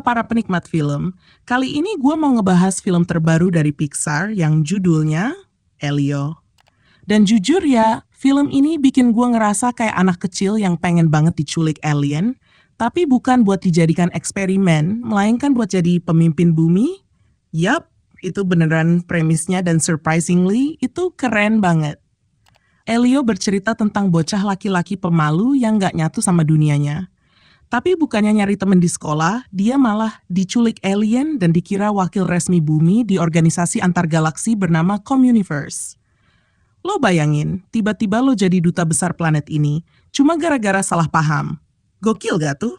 Halo para penikmat film, kali ini gue mau ngebahas film terbaru dari Pixar yang judulnya Elio. Dan jujur ya, film ini bikin gue ngerasa kayak anak kecil yang pengen banget diculik alien, tapi bukan buat dijadikan eksperimen, melainkan buat jadi pemimpin bumi. Yap, itu beneran premisnya dan surprisingly, itu keren banget. Elio bercerita tentang bocah laki-laki pemalu yang gak nyatu sama dunianya. Tapi bukannya nyari temen di sekolah, dia malah diculik alien dan dikira wakil resmi bumi di organisasi antar galaksi bernama Communiverse. Lo bayangin, tiba-tiba lo jadi duta besar planet ini, cuma gara-gara salah paham. Gokil gak tuh?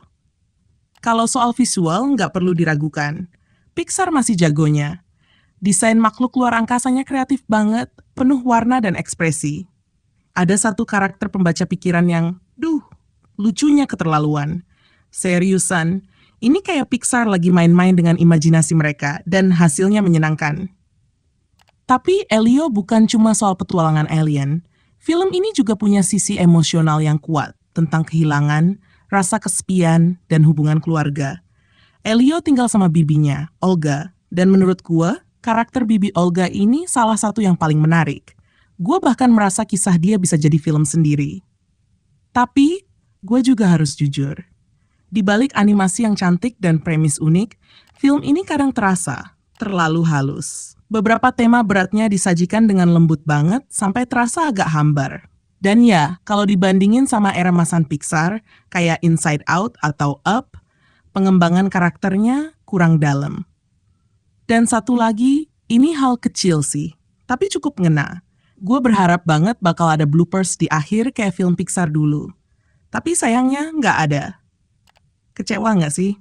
Kalau soal visual, nggak perlu diragukan. Pixar masih jagonya. Desain makhluk luar angkasanya kreatif banget, penuh warna dan ekspresi. Ada satu karakter pembaca pikiran yang, lucunya keterlaluan. Seriusan, ini kayak Pixar lagi main-main dengan imajinasi mereka dan hasilnya menyenangkan. Tapi Elio bukan cuma soal petualangan alien. Film ini juga punya sisi emosional yang kuat tentang kehilangan, rasa kesepian, dan hubungan keluarga. Elio tinggal sama bibinya, Olga, dan menurut gua, karakter bibi Olga ini salah satu yang paling menarik. Gua bahkan merasa kisah dia bisa jadi film sendiri. Tapi, gue juga harus jujur. Di balik animasi yang cantik dan premis unik, film ini kadang terasa terlalu halus. Beberapa tema beratnya disajikan dengan lembut banget sampai terasa agak hambar. Dan ya, kalau dibandingin sama era masan Pixar, kayak Inside Out atau Up, pengembangan karakternya kurang dalam. Dan satu lagi, ini hal kecil sih, tapi cukup ngena. Gue berharap banget bakal ada bloopers di akhir kayak film Pixar dulu. Tapi sayangnya nggak ada. Kecewa nggak sih?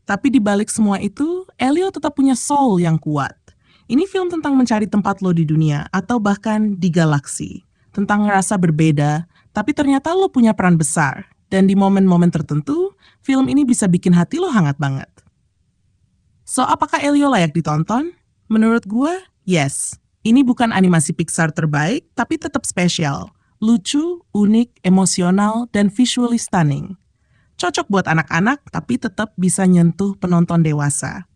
Tapi di balik semua itu, Elio tetap punya soul yang kuat. Ini film tentang mencari tempat lo di dunia atau bahkan di galaksi. Tentang ngerasa berbeda, tapi ternyata lo punya peran besar. Dan di momen-momen tertentu, film ini bisa bikin hati lo hangat banget. So, apakah Elio layak ditonton? Menurut gue, yes. Ini bukan animasi Pixar terbaik, tapi tetap spesial. Lucu, unik, emosional, dan visually stunning. Cocok buat anak-anak, tapi tetap bisa nyentuh penonton dewasa.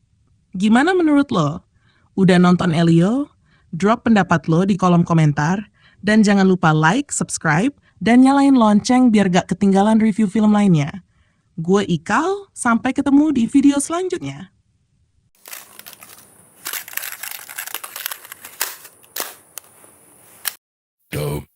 Gimana menurut lo? Udah nonton Elio? Drop pendapat lo di kolom komentar, dan jangan lupa like, subscribe, dan nyalain lonceng biar gak ketinggalan review film lainnya. Gue Ikal, sampai ketemu di video selanjutnya. Dope.